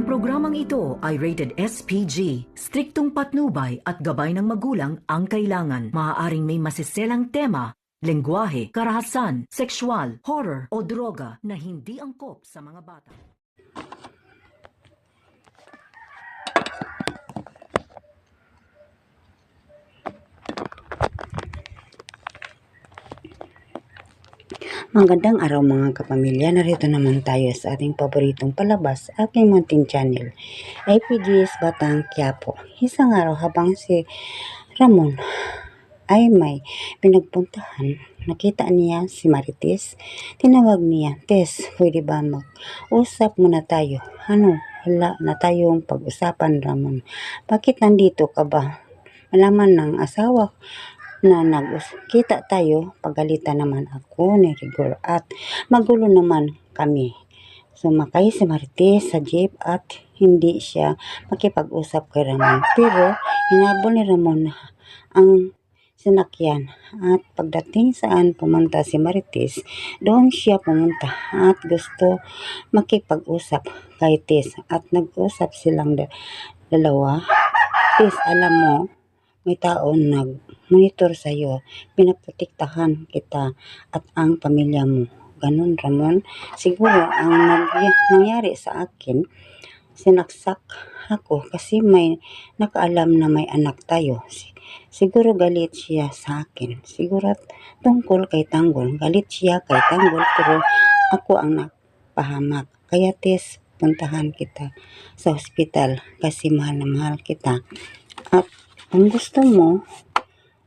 programang ito ay rated SPG. Striktong patnubay at gabay ng magulang ang kailangan. Maaaring may masiselang tema, lengguwahe, karahasan, sexual, horror o droga na hindi angkop sa mga bata. Magandang araw mga kapamilya, narito naman tayo sa ating paboritong palabas, aking munting channel, APG's Batang Quiapo. Isang araw habang si Ramon ay may pinagpuntahan, nakita niya si Marites. Tinawag niya, "Tess, pwede ba mag-usap muna tayo?" "Ano? Wala na tayong pag-usapan, Ramon. Bakit nandito ka ba? Malaman ng asawa na nagkita tayo, pagalitan naman ako ni Rigor at magulo naman kami." Sumakay si Marites sa jeep at hindi siya makipag-usap kay Ramon. Pero hinabol ni Ramon ang sinakyan at pagdating saan pumunta si Marites, doon siya pumunta at gusto makipag-usap kay Tess at nag-usap silang dalawa. "Tess, alam mo, may tao nag-monitor sa'yo. Pinaprotektahan kita at ang pamilya mo." "Ganun, Ramon? Siguro ang nangyari sa akin, sinaksak ako kasi may nakaalam na may anak tayo. Siguro galit siya sa akin. Siguro tungkol kay Tanggol. Galit siya kay Tanggol pero ako ang napahamak. Kaya Tess, puntahan kita sa hospital kasi mahal na mahal kita. At kung gusto mo,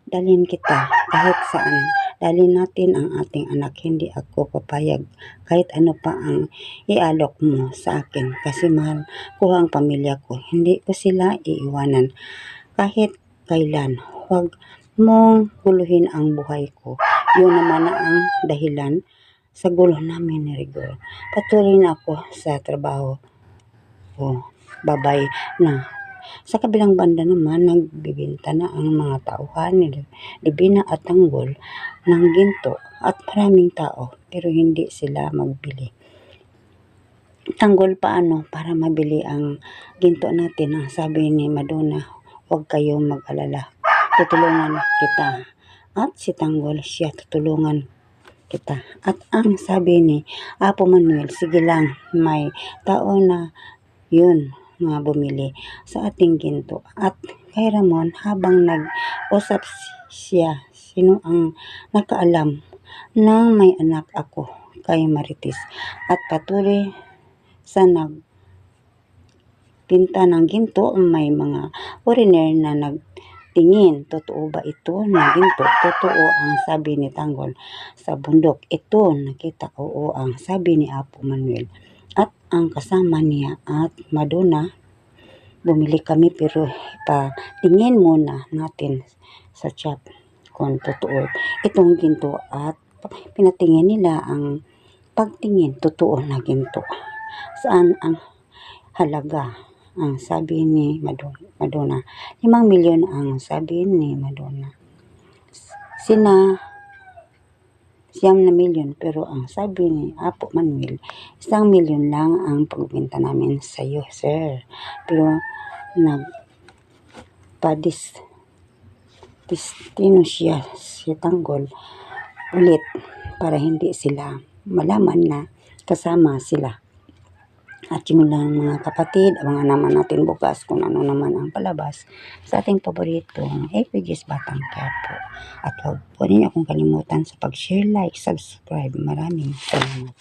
dalhin kita kahit saan. Dalhin natin ang ating anak. Hindi ako papayag kahit ano pa ang ialok mo sa akin kasi mahal ko ang pamilya ko. Hindi ko sila iiwanan kahit kailan. Huwag mong guluhin ang buhay ko. Yun naman na ang dahilan sa gulo namin ni Rigor. Patuloy na ako sa trabaho ko. Babay na." Sa kabilang banda naman, nagbibenta na ang mga tauhan ni Divina at Tanggol ng ginto at maraming tao pero hindi sila magbili. "Tanggol, paano para mabili ang ginto natin?" Ang sabi ni Madonna, "Huwag kayong mag-alala. Tutulungan kita." At si Tanggol, siya tutulungan kita. At ang sabi ni Apo Manuel, "Sige lang, may tao na yun nga bumili sa ating ginto." At kay Ramon, habang nag-usap siya, "Sino ang nakaalam na may anak ako kay Marites?" At patuloy sa nagpinta ng ginto, may mga foreigner na nagtingin. "Totoo ba ito na ginto?" "Totoo," ang sabi ni Tanggol. "Sa bundok ito nakita." "Oo," ang sabi ni Apo Manuel. At ang kasama niya at Madonna, "Bumili kami pero ipatingin muna natin sa shop kung totoo itong ginto." At pinatingin nila ang pagtingin, totoo na ginto. "Saan ang halaga?" ang sabi ni Madonna. 5 milyon ang sabi ni Madonna. "9 milyon pero ang sabi ni Apo Manuel, 1 milyon lang ang pagbenta namin sa iyo, sir." Pero nagpadistino siya si Tanggol ulit para hindi sila malaman na kasama sila. At yun lang mga kapatid, abangan naman natin bukas kung ano naman ang palabas sa ating paboritong APG's Batang Quiapo. At huwag po ninyo akong kalimutan sa pag-share, like, subscribe. Maraming salamat.